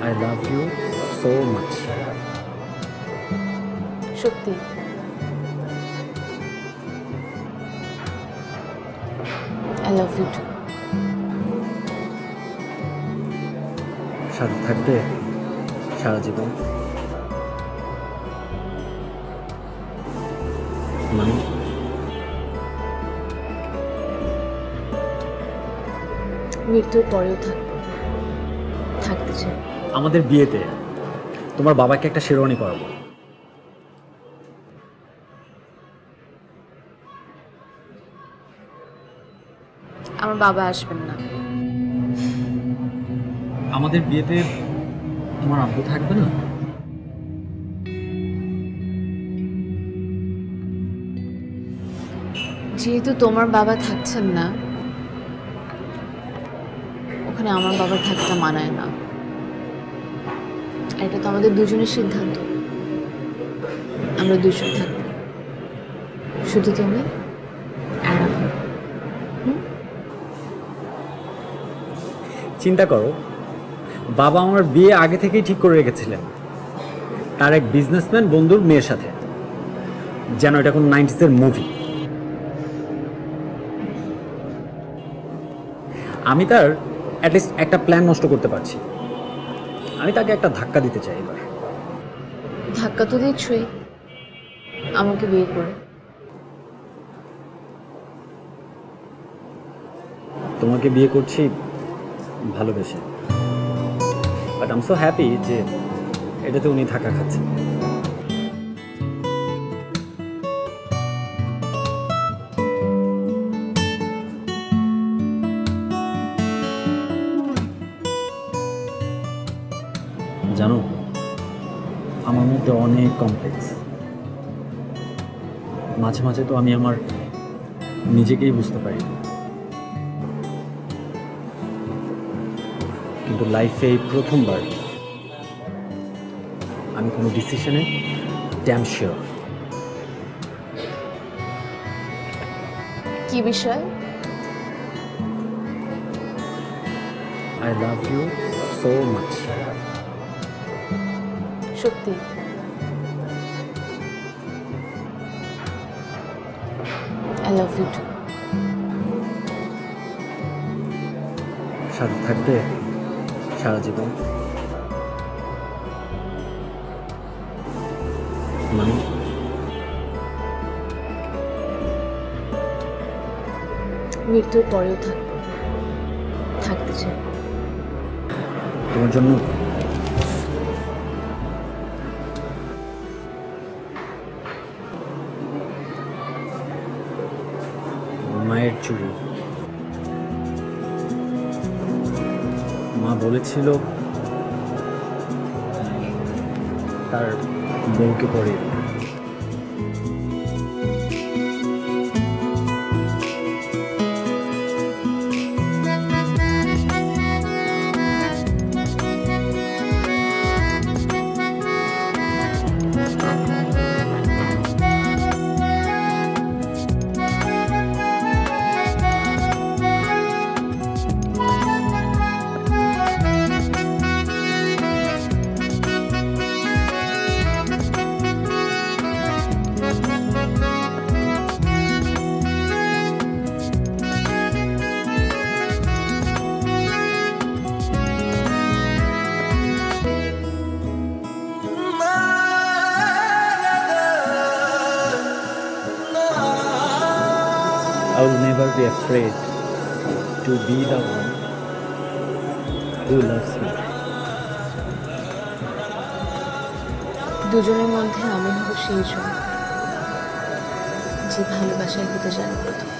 I love you so much. সত্যি I love you too. সাথে থাকবে সারা জীবন। মানে মৃত্যুর পরেও থাকতে চাই। আমাদের বিয়েতে তোমার বাবাকে একটা শেরওয়ানি পরাবো। আমার বাবা আসবেন না। আমাদের বিয়েতে তোমার আব্বু থাকবে না? যেহেতু তোমার বাবা থাকছেন না, ওখানে আমার বাবা থাকতে মানায় না। আর এটা তো আমাদের দুজনের সিদ্ধান্ত। আমরা দুজন থাকবো, শুধু তুমি আর আমি। চিন্তা করো, বাবা আমার বিয়ে আগে থেকেই ঠিক করে রেখেছিলেন তার এক বিজনেসম্যান বন্ধুর মেয়ের সাথে, যেন এটা কোনো 90s মুভি। আমি তার অ্যাটলিস্ট একটা প্ল্যান নষ্ট করতে পারছি। আমি তাকে একটা ধাক্কা দিতে চাই এবার। ধাক্কা তো দিচ্ছই আমাকে বিয়ে করে। তোমাকে বিয়ে করছি ভালোবেসে, but I am so happy যে এটাতে উনি ধাক্কা খাচ্ছেন। জানো, আমার মধ্যে অনেক কমপ্লেক্স। মাঝে মাঝে তো আমি আমার নিজেকেই বুঝতে পারি না। কিন্তু লাইফে এই প্রথমবার আমি কোনো ডিসিশনে ড্যাম শিওর। কি বিষয়? I love you so much. সত্যি I love you too. সাথে থাকবে সারা জীবন। মানে মৃত্যুর পরেও থাকতে চাই। তোমার জন্য মায়ের চুড়ি। মা বলেছিল তার বউকে পরে I will never be afraid to be the one who loves me. দুজনের মধ্যে আমি হব সেই জন যে ভালোবাসায় হতে জানে প্রথম।